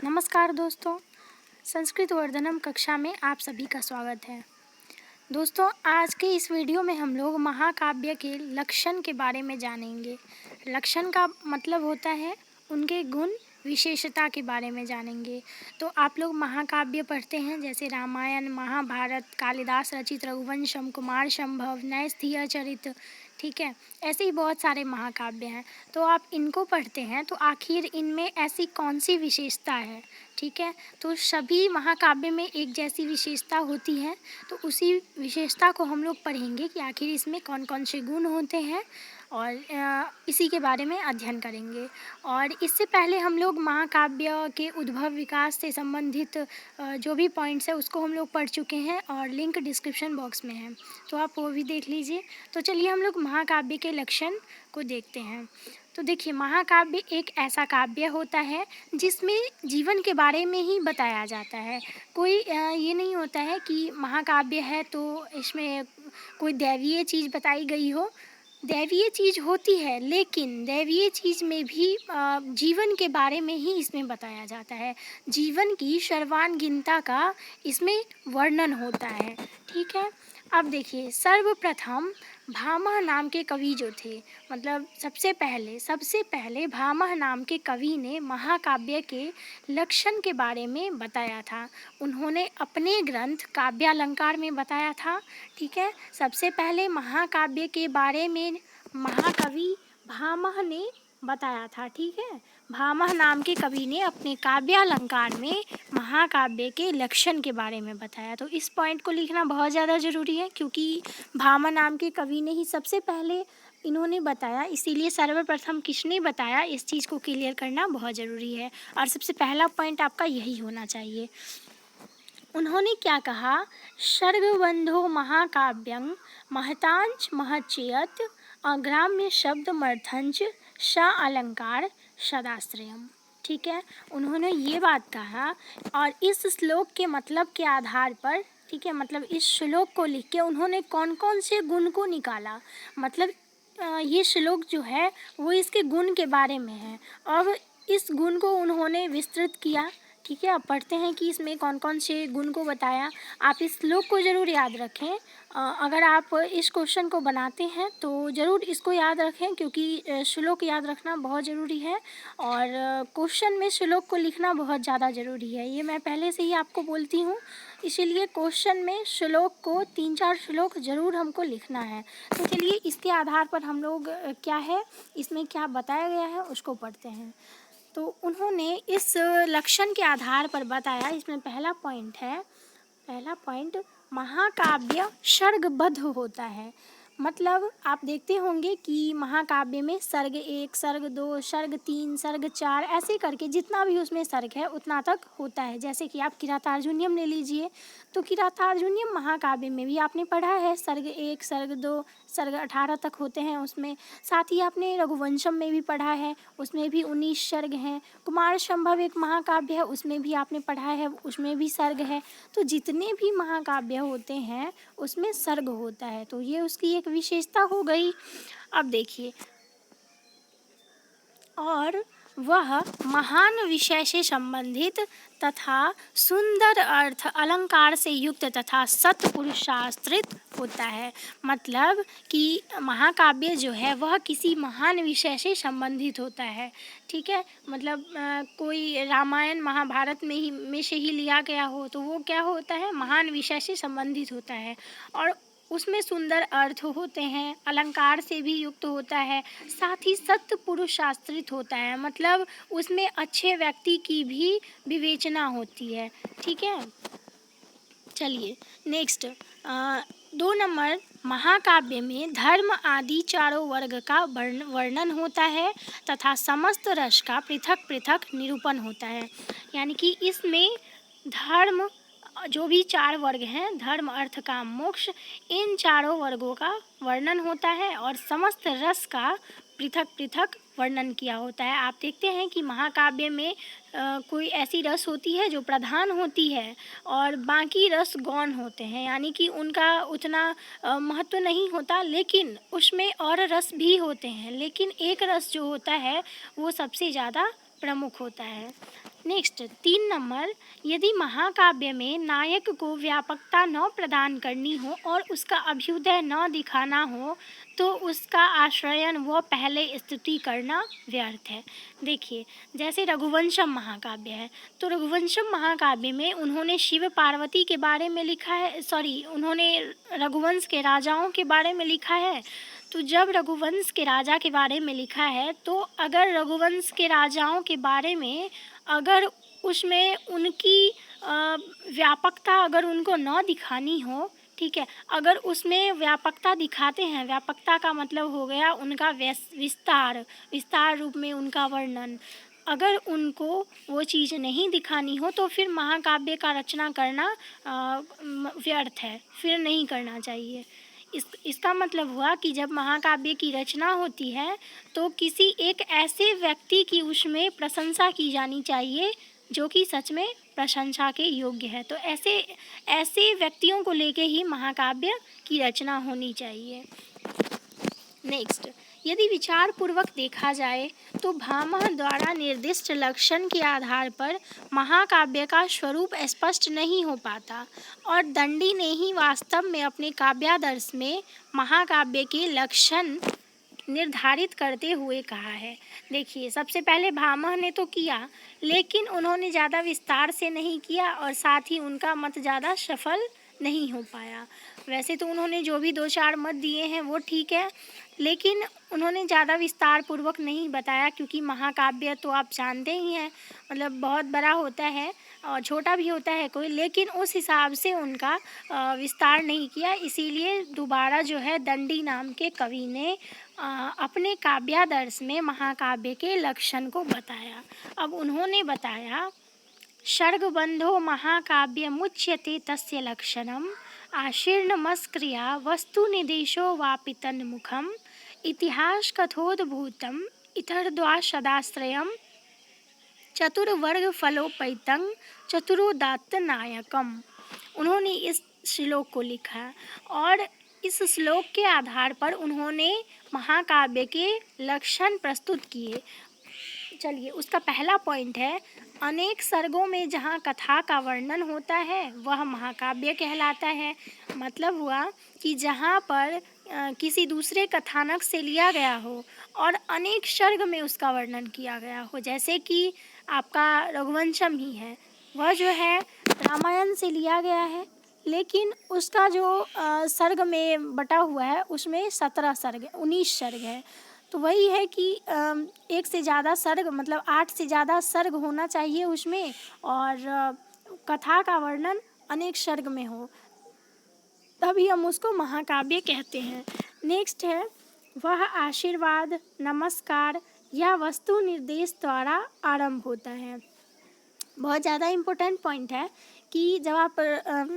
नमस्कार दोस्तों, संस्कृत वर्धनम कक्षा में आप सभी का स्वागत है। दोस्तों, आज के इस वीडियो में हम लोग महाकाव्य के लक्षण के बारे में जानेंगे। लक्षण का मतलब होता है उनके गुण विशेषता के बारे में जानेंगे। तो आप लोग महाकाव्य पढ़ते हैं, जैसे रामायण, महाभारत, कालिदास रचित रघुवंशम, कुमार संभव, नैषधीय चरित, ठीक है। ऐसे ही बहुत सारे महाकाव्य हैं। तो आप इनको पढ़ते हैं तो आखिर इनमें ऐसी कौन सी विशेषता है, ठीक है। तो सभी महाकाव्य में एक जैसी विशेषता होती है, तो उसी विशेषता को हम लोग पढ़ेंगे कि आखिर इसमें कौन कौन से गुण होते हैं और इसी के बारे में अध्ययन करेंगे। और इससे पहले हम लोग महाकाव्य के उद्भव विकास से संबंधित जो भी पॉइंट्स है उसको हम लोग पढ़ चुके हैं और लिंक डिस्क्रिप्शन बॉक्स में है, तो आप वो भी देख लीजिए। तो चलिए हम लोग महाकाव्य के लक्षण को देखते हैं। तो देखिए, महाकाव्य एक ऐसा काव्य होता है जिसमें जीवन के बारे में ही बताया जाता है। कोई ये नहीं होता है कि महाकाव्य है तो इसमें कोई दैवीय चीज़ बताई गई हो। दैवीय चीज़ होती है, लेकिन दैवीय चीज़ में भी जीवन के बारे में ही इसमें बताया जाता है। जीवन की सर्वांगीणता का इसमें वर्णन होता है, ठीक है। अब देखिए, सर्वप्रथम भामह नाम के कवि जो थे, मतलब सबसे पहले भामह नाम के कवि ने महाकाव्य के लक्षण के बारे में बताया था। उन्होंने अपने ग्रंथ काव्यालंकार में बताया था, ठीक है। सबसे पहले महाकाव्य के बारे में महाकवि भामह ने बताया था, ठीक है। भामह नाम के कवि ने अपने काव्यालंकार में महाकाव्य के लक्षण के बारे में बताया। तो इस पॉइंट को लिखना बहुत ज़्यादा ज़रूरी है, क्योंकि भामह नाम के कवि ने ही सबसे पहले इन्होंने बताया, इसीलिए सर्वप्रथम किसने बताया इस चीज़ को क्लियर करना बहुत ज़रूरी है। और सबसे पहला पॉइंट आपका यही होना चाहिए। उन्होंने क्या कहा? सर्गबंधो महाकाव्यं महतांच महच्चेयत अग्राम्य शब्द मर्थंच सा अलंकार सदाश्रयम, ठीक है। उन्होंने ये बात कहा और इस श्लोक के मतलब के आधार पर, ठीक है, मतलब इस श्लोक को लिख के उन्होंने कौन कौन से गुण को निकाला, मतलब ये श्लोक जो है वो इसके गुण के बारे में है। अब इस गुण को उन्होंने विस्तृत किया, ठीक है। अब पढ़ते हैं कि इसमें कौन कौन से गुण को बताया। आप इस श्लोक को ज़रूर याद रखें। अगर आप इस क्वेश्चन को बनाते हैं तो ज़रूर इसको याद रखें, क्योंकि श्लोक याद रखना बहुत ज़रूरी है और क्वेश्चन में श्लोक को लिखना बहुत ज़्यादा ज़रूरी है। ये मैं पहले से ही आपको बोलती हूँ, इसीलिए क्वेश्चन में श्लोक को 3-4 श्लोक ज़रूर हमको लिखना है। तो चलिए, इसके आधार पर हम लोग क्या है, इसमें क्या बताया गया है उसको पढ़ते हैं। तो उन्होंने इस लक्षण के आधार पर बताया, इसमें पहला पॉइंट महाकाव्य सर्गबद्ध होता है। मतलब आप देखते होंगे कि महाकाव्य में सर्ग 1, सर्ग 2, सर्ग 3, सर्ग 4 ऐसे करके जितना भी उसमें सर्ग है उतना तक होता है। जैसे कि आप किरातार्जुनीयम ले लीजिए, तो किरातार्जुनीयम महाकाव्य में भी आपने पढ़ा है सर्ग 1, सर्ग 2, सर्ग 18 तक होते हैं उसमें। साथ ही आपने रघुवंशम में भी पढ़ा है, उसमें भी 19 सर्ग हैं। कुमार संभव एक महाकाव्य है, उसमें भी आपने पढ़ा है, उसमें भी सर्ग है। तो जितने भी महाकाव्य होते हैं उसमें सर्ग होता है, तो ये उसकी एक विशेषता हो गई। अब देखिए, और वह महान विषय से संबंधित तथा सुंदर अर्थ अलंकार से युक्त तथा सत्पुरुषाश्रित होता है। मतलब कि महाकाव्य जो है वह किसी महान विषय से संबंधित होता है, ठीक है। मतलब कोई रामायण महाभारत में से ही लिया गया हो तो वो क्या होता है, महान विषय से संबंधित होता है और उसमें सुंदर अर्थ होते हैं, अलंकार से भी युक्त होता है, साथ ही सत्य पुरुष आश्रित होता है। मतलब उसमें अच्छे व्यक्ति की भी विवेचना होती है, ठीक है। चलिए नेक्स्ट, 2 नंबर, महाकाव्य में धर्म आदि चारों वर्ग का वर्णन होता है तथा समस्त रस का पृथक पृथक निरूपण होता है। यानी कि इसमें धर्म, जो भी 4 वर्ग हैं, धर्म अर्थ काम मोक्ष, इन चारों वर्गों का वर्णन होता है और समस्त रस का पृथक पृथक वर्णन किया होता है। आप देखते हैं कि महाकाव्य में कोई ऐसी रस होती है जो प्रधान होती है और बाकी रस गौण होते हैं, यानी कि उनका उतना महत्व नहीं होता, लेकिन उसमें और रस भी होते हैं, लेकिन एक रस जो होता है वो सबसे ज़्यादा प्रमुख होता है। नेक्स्ट 3 नंबर, यदि महाकाव्य में नायक को व्यापकता न प्रदान करनी हो और उसका अभ्युदय न दिखाना हो तो उसका आश्रयन व पहले स्तुति करना व्यर्थ है। देखिए, जैसे रघुवंशम महाकाव्य है, तो रघुवंशम महाकाव्य में उन्होंने शिव पार्वती के बारे में लिखा है, उन्होंने रघुवंश के राजाओं के बारे में लिखा है। तो जब रघुवंश के राजा के बारे में लिखा है, तो अगर रघुवंश के राजाओं के बारे में अगर उसमें उनकी व्यापकता अगर उनको न दिखानी हो, ठीक है, अगर उसमें व्यापकता दिखाते हैं, व्यापकता का मतलब हो गया उनका विस्तार रूप में उनका वर्णन, अगर उनको वो चीज़ नहीं दिखानी हो तो फिर महाकाव्य का रचना करना व्यर्थ है, फिर नहीं करना चाहिए। इसका मतलब हुआ कि जब महाकाव्य की रचना होती है तो किसी एक ऐसे व्यक्ति की उसमें प्रशंसा की जानी चाहिए जो कि सच में प्रशंसा के योग्य है। तो ऐसे व्यक्तियों को लेके ही महाकाव्य की रचना होनी चाहिए। नेक्स्ट, यदि विचार पूर्वक देखा जाए तो भामह द्वारा निर्दिष्ट लक्षण के आधार पर महाकाव्य का स्वरूप स्पष्ट नहीं हो पाता और दंडी ने ही वास्तव में अपने काव्यादर्श में महाकाव्य के लक्षण निर्धारित करते हुए कहा है। देखिए, सबसे पहले भामह ने तो किया, लेकिन उन्होंने ज़्यादा विस्तार से नहीं किया और साथ ही उनका मत ज़्यादा सफल नहीं हो पाया। वैसे तो उन्होंने जो भी 2-4 मत दिए हैं वो ठीक है, लेकिन उन्होंने ज़्यादा विस्तार पूर्वक नहीं बताया, क्योंकि महाकाव्य तो आप जानते ही हैं, मतलब बहुत बड़ा होता है और छोटा भी होता है कोई, लेकिन उस हिसाब से उनका विस्तार नहीं किया। इसीलिए दोबारा जो है दंडी नाम के कवि ने अपने काव्यादर्श में महाकाव्य के लक्षण को बताया। अब उन्होंने बताया, सर्गबंधो महाकाव्यमुच्यते तस्य लक्षणम् आशीर्णमस्क्रिया वस्तुनिदेशो वापि तन्मुखम् इतिहासकथोद्भूतम् इतरद्वासदाश्रयम् चतुर्वर्गफलोपैतं चतुरोदात्तनायकम्। उन्होंने इस श्लोक को लिखा और इस श्लोक के आधार पर उन्होंने महाकाव्य के लक्षण प्रस्तुत किए। चलिए, उसका पहला पॉइंट है, अनेक सर्गों में जहाँ कथा का वर्णन होता है वह महाकाव्य कहलाता है। मतलब हुआ कि जहाँ पर किसी दूसरे कथानक से लिया गया हो और अनेक सर्ग में उसका वर्णन किया गया हो, जैसे कि आपका रघुवंशम ही है, वह जो है रामायण से लिया गया है, लेकिन उसका जो सर्ग में बटा हुआ है उसमें 17 सर्ग 19 सर्ग है। तो वही है कि एक से ज़्यादा सर्ग, मतलब 8 से ज़्यादा सर्ग होना चाहिए उसमें, और कथा का वर्णन अनेक सर्ग में हो, तभी हम उसको महाकाव्य कहते हैं। नेक्स्ट है, वह आशीर्वाद, नमस्कार या वस्तु निर्देश द्वारा आरंभ होता है। बहुत ज़्यादा इम्पोर्टेंट पॉइंट है कि जब आप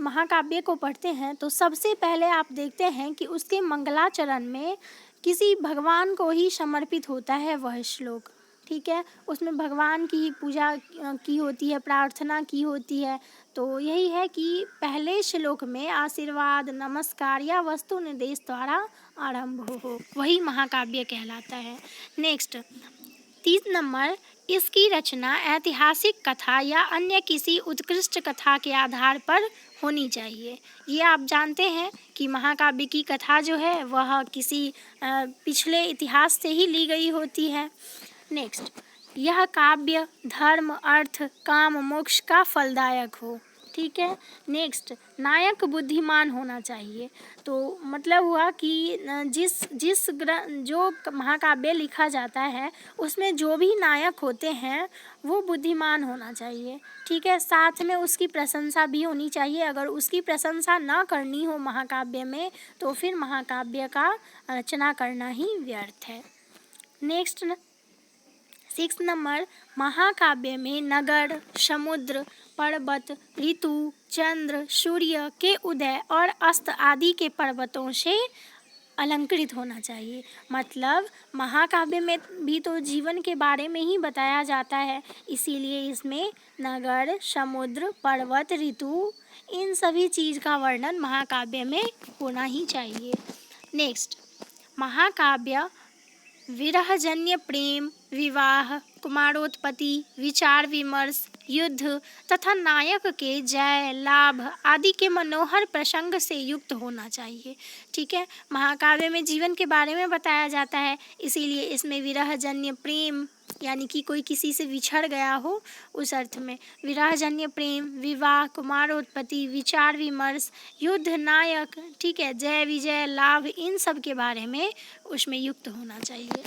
महाकाव्य को पढ़ते हैं तो सबसे पहले आप देखते हैं कि उसके मंगलाचरण में किसी भगवान को ही समर्पित होता है वह श्लोक, ठीक है, उसमें भगवान की ही पूजा की होती है, प्रार्थना की होती है। तो यही है कि पहले श्लोक में आशीर्वाद, नमस्कार या वस्तु निर्देश द्वारा आरंभ हो, वही महाकाव्य कहलाता है। नेक्स्ट 3 नंबर, इसकी रचना ऐतिहासिक कथा या अन्य किसी उत्कृष्ट कथा के आधार पर होनी चाहिए। ये आप जानते हैं कि महाकाव्य की कथा जो है वह किसी पिछले इतिहास से ही ली गई होती है। नेक्स्ट, यह काव्य धर्म, अर्थ, काम, मोक्ष का फलदायक हो, ठीक है। नेक्स्ट, नायक बुद्धिमान होना चाहिए। तो मतलब हुआ कि जो महाकाव्य लिखा जाता है उसमें जो भी नायक होते हैं वो बुद्धिमान होना चाहिए, ठीक है। साथ में उसकी प्रशंसा भी होनी चाहिए। अगर उसकी प्रशंसा ना करनी हो महाकाव्य में तो फिर महाकाव्य का रचना करना ही व्यर्थ है। नेक्स्ट 6 नंबर, महाकाव्य में नगर, समुद्र, पर्वत, ऋतु, चंद्र, सूर्य के उदय और अस्त आदि के पर्वतों से अलंकृत होना चाहिए। मतलब महाकाव्य में भी तो जीवन के बारे में ही बताया जाता है, इसीलिए इसमें नगर, समुद्र, पर्वत, ऋतु, इन सभी चीज़ का वर्णन महाकाव्य में होना ही चाहिए। नेक्स्ट, महाकाव्य विरहजन्य प्रेम, विवाह, कुमारोत्पत्ति, विचार विमर्श, युद्ध तथा नायक के जय लाभ आदि के मनोहर प्रसंग से युक्त होना चाहिए। ठीक है, महाकाव्य में जीवन के बारे में बताया जाता है, इसीलिए इसमें विरहजन्य प्रेम यानी कि कोई किसी से बिछड़ गया हो उस अर्थ में, विरहजन्य प्रेम, विवाह, कुमारोत्पत्ति, विचार विमर्श, युद्ध, नायक, ठीक है, जय विजय लाभ, इन सब के बारे में उसमें युक्त होना चाहिए।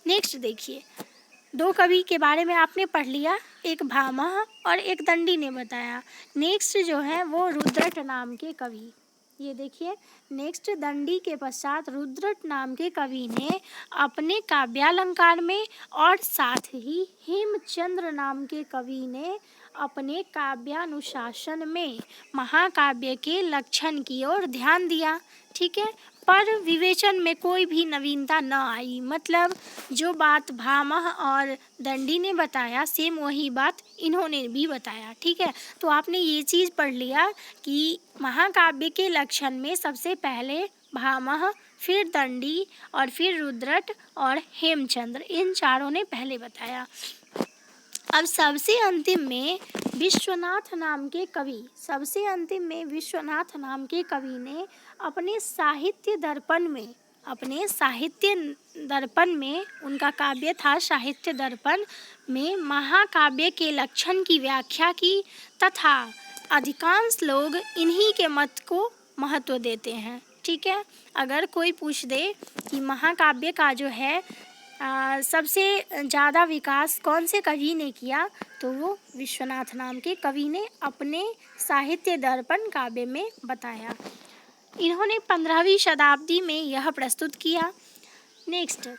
नेक्स्ट देखिए, दो कवि के बारे में आपने पढ़ लिया, एक भामह और एक दंडी ने बताया। नेक्स्ट जो है वो रुद्रट नाम के कवि, ये देखिए नेक्स्ट दंडी के पश्चात रुद्रट नाम के कवि ने अपने काव्यालंकार में और साथ ही हेमचंद्र नाम के कवि ने अपने काव्यानुशासन में महाकाव्य के लक्षण की ओर ध्यान दिया। ठीक है, पर विवेचन में कोई भी नवीनता न आई, मतलब जो बात भामह और दंडी ने बताया सेम वही बात इन्होंने भी बताया। ठीक है, तो आपने ये चीज़ पढ़ लिया कि महाकाव्य के लक्षण में सबसे पहले भामह, फिर दंडी और फिर रुद्रट और हेमचंद्र, इन चारों ने पहले बताया। अब सबसे अंतिम में विश्वनाथ नाम के कवि, सबसे अंतिम में विश्वनाथ नाम के कवि ने अपने साहित्य दर्पण में उनका काव्य था साहित्य दर्पण में महाकाव्य के लक्षण की व्याख्या की, तथा अधिकांश लोग इन्हीं के मत को महत्व देते हैं। ठीक है, अगर कोई पूछ दे कि महाकाव्य का जो है सबसे ज़्यादा विकास कौन से कवि ने किया, तो वो विश्वनाथ नाम के कवि ने अपने साहित्य दर्पण काव्य में बताया। इन्होंने 15वीं शताब्दी में यह प्रस्तुत किया। नेक्स्ट,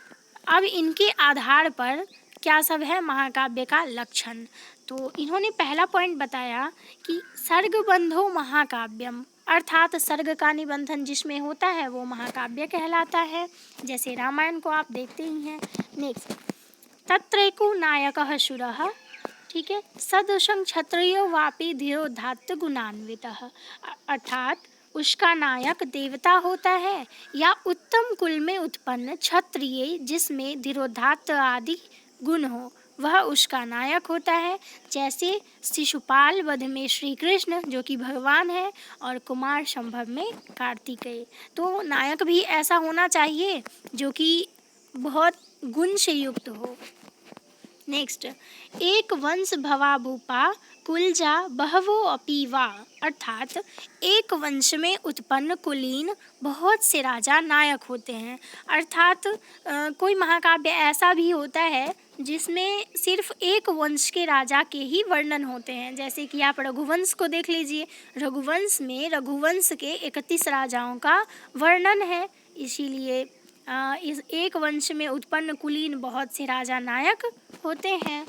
अब इनके आधार पर क्या सब है महाकाव्य का लक्षण, तो इन्होंने पहला पॉइंट बताया कि सर्गबंधो महाकाव्यम, अर्थात सर्ग का निबंधन जिसमें होता है वो महाकाव्य कहलाता है, जैसे रामायण को आप देखते ही हैं। नेक्स्ट, तत्रैको नायकः शूरः, ठीक है, सदृशं क्षत्रियो वापि धीरोदात्त गुणान्वितः, अर्थात उसका नायक देवता होता है या उत्तम कुल में उत्पन्न क्षत्रिय जिसमें धीरोदात्त आदि गुण हो, वह उसका नायक होता है। जैसे शिशुपाल वध में श्री कृष्ण जो कि भगवान है और कुमार संभव में कार्तिकेय, तो नायक भी ऐसा होना चाहिए जो कि बहुत गुण से युक्त हो। नेक्स्ट, एक वंश भवा भूपा कुलजा बहवो अपि वा, अर्थात एक वंश में उत्पन्न कुलीन बहुत से राजा नायक होते हैं। अर्थात कोई महाकाव्य ऐसा भी होता है जिसमें सिर्फ एक वंश के राजा के ही वर्णन होते हैं, जैसे कि आप रघुवंश को देख लीजिए, रघुवंश में रघुवंश के 31 राजाओं का वर्णन है, इसीलिए इस एक वंश में उत्पन्न कुलीन बहुत से राजा नायक होते हैं।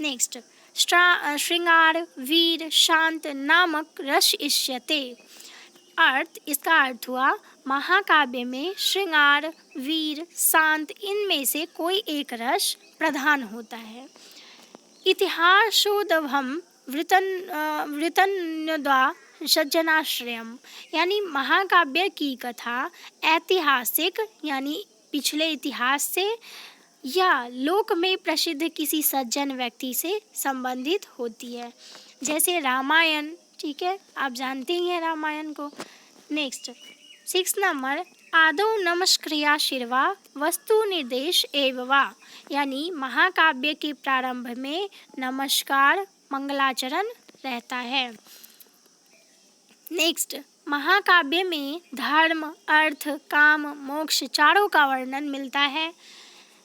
नेक्स्ट, श्रृंगार वीर शांत नामक रस इष्यते, इसका अर्थ हुआ महाकाव्य में श्रृंगार वीर शांत इनमें से कोई एक रस प्रधान होता है। इतिहासोद्भवम वृतन्यद्वा सज्जनाश्रयम, यानी महाकाव्य की कथा ऐतिहासिक यानी पिछले इतिहास से या लोक में प्रसिद्ध किसी सज्जन व्यक्ति से संबंधित होती है, जैसे रामायण। ठीक है, आप जानते ही हैं रामायण को। नेक्स्ट, 6 नंबर, आदौ नमस्क्रिया शिरवा वस्तु निर्देश एव वा, यानी महाकाव्य के प्रारंभ में नमस्कार मंगलाचरण रहता है। नेक्स्ट, महाकाव्य में धर्म अर्थ काम मोक्ष चारों का वर्णन मिलता है।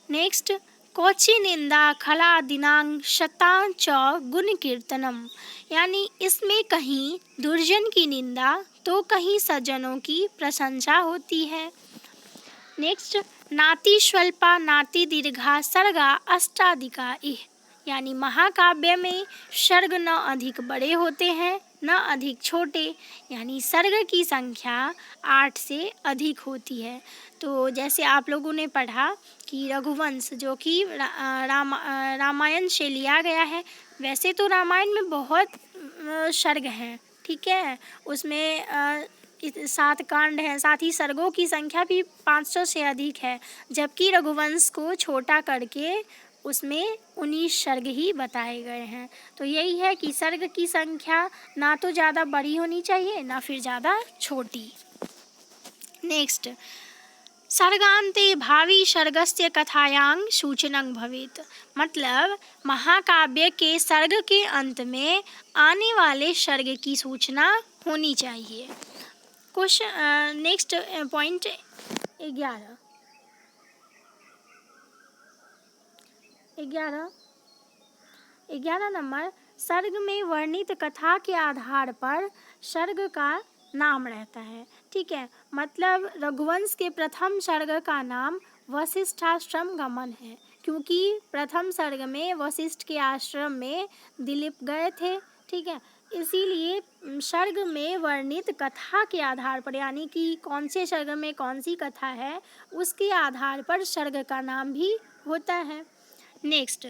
नेक्स्ट, कोचि निंदा खला दिनांग शतां च गुण कीर्तनम, यानी इसमें कहीं दुर्जन की निंदा तो कहीं सज्जनों की प्रशंसा होती है। नेक्स्ट, नाति स्वल्पा नाति दीर्घा सर्गा अष्टाधिका इह, यानी महाकाव्य में सर्ग न अधिक बड़े होते हैं न अधिक छोटे, यानी सर्ग की संख्या 8 से अधिक होती है। तो जैसे आप लोगों ने पढ़ा कि रघुवंश जो कि रामायण से लिया गया है, वैसे तो रामायण में बहुत सर्ग हैं, ठीक है, उसमें 7 कांड हैं, साथ ही सर्गों की संख्या भी 500 से अधिक है, जबकि रघुवंश को छोटा करके उसमें 19 सर्ग ही बताए गए हैं। तो यही है कि सर्ग की संख्या ना तो ज़्यादा बड़ी होनी चाहिए ना फिर ज़्यादा छोटी। नेक्स्ट, सर्गान्ते भावी सर्गस्य कथायां सूचनं भवेत्। मतलब महाकाव्य के सर्ग के अंत में आने वाले सर्ग की सूचना होनी चाहिए। क्वेश्चन नेक्स्ट पॉइंट 11 नंबर, सर्ग में वर्णित कथा के आधार पर सर्ग का नाम रहता है। ठीक है, मतलब रघुवंश के प्रथम सर्ग का नाम वशिष्ठाश्रम गमन है, क्योंकि प्रथम सर्ग में वशिष्ठ के आश्रम में दिलीप गए थे। ठीक है, इसीलिए सर्ग में वर्णित कथा के आधार पर, यानी कि कौन से सर्ग में कौन सी कथा है उसके आधार पर सर्ग का नाम भी होता है। नेक्स्ट,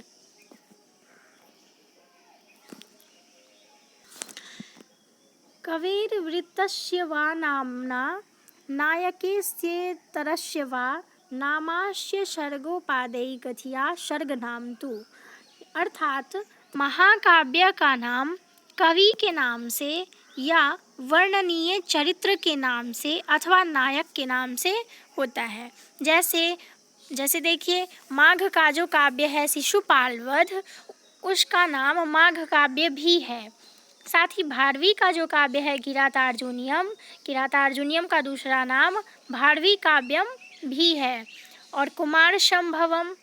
कवेर्वृत्तस्य वा नाम्ना नायकेस्येतरस्य वा नामास्य सर्गोपादैकथिया सर्गनाम तु। अर्थात महाकाव्य का नाम कवि के नाम से या वर्णनीय चरित्र के नाम से अथवा नायक के नाम से होता है। जैसे देखिए, माघ का जो काव्य है शिशुपाल वध, उसका नाम माघ काव्य भी है। साथ ही भारवी का जो काव्य है किरातार्जुनीयम का दूसरा नाम भारवी काव्यम भी है। और कुमार संभवम,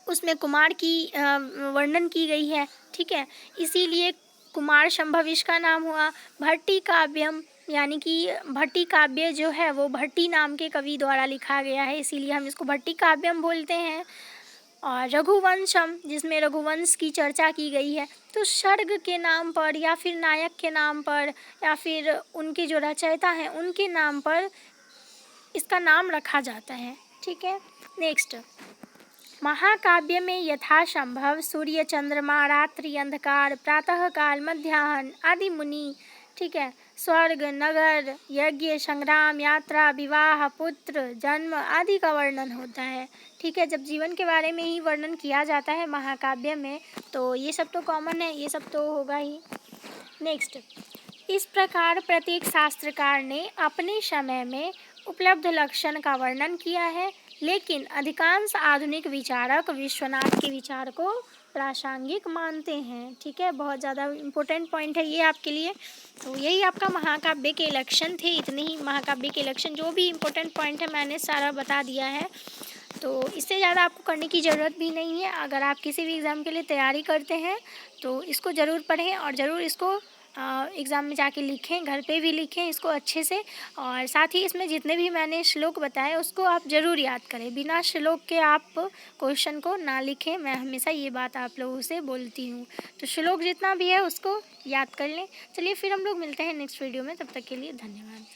उसमें कुमार की वर्णन की गई है। ठीक है, इसीलिए कुमार संभव इसका नाम हुआ। भट्टी काव्यम, यानी कि भट्टी काव्य जो है वो भट्टी नाम के कवि द्वारा लिखा गया है, इसीलिए हम इसको भट्टी काव्यम बोलते हैं। और रघुवंशम, जिसमें रघुवंश की चर्चा की गई है। तो सर्ग के नाम पर या फिर नायक के नाम पर या फिर उनके जो रचयिता हैं उनके नाम पर इसका नाम रखा जाता है। ठीक है, नेक्स्ट, महाकाव्य में यथासंभव सूर्य, चंद्रमा, रात्रि, अंधकार, प्रातः काल, मध्याह्न आदि मुनि, ठीक है, स्वर्ग, नगर, यज्ञ, संग्राम, यात्रा, विवाह, पुत्र, जन्म आदि का वर्णन होता है। ठीक है, जब जीवन के बारे में ही वर्णन किया जाता है महाकाव्य में, तो ये सब तो कॉमन है, ये सब तो होगा ही। नेक्स्ट, इस प्रकार प्रत्येक शास्त्रकार ने अपने समय में उपलब्ध लक्षण का वर्णन किया है, लेकिन अधिकांश आधुनिक विचारक विश्वनाथ के विचार को प्रासंगिक मानते हैं। ठीक है, बहुत ज़्यादा इम्पोर्टेंट पॉइंट है ये आपके लिए। तो यही आपका महाकाव्य के लक्षण थे, इतने ही महाकाव्य के लक्षण, जो भी इम्पोर्टेंट पॉइंट है मैंने सारा बता दिया है। तो इससे ज़्यादा आपको करने की ज़रूरत भी नहीं है। अगर आप किसी भी एग्ज़ाम के लिए तैयारी करते हैं तो इसको ज़रूर पढ़ें और ज़रूर इसको एग्ज़ाम में जाके लिखें, घर पे भी लिखें इसको अच्छे से। और साथ ही इसमें जितने भी मैंने श्लोक बताए उसको आप ज़रूर याद करें, बिना श्लोक के आप क्वेश्चन को ना लिखें। मैं हमेशा ये बात आप लोगों से बोलती हूँ, तो श्लोक जितना भी है उसको याद कर लें। चलिए फिर हम लोग मिलते हैं नेक्स्ट वीडियो में, तब तक के लिए धन्यवाद।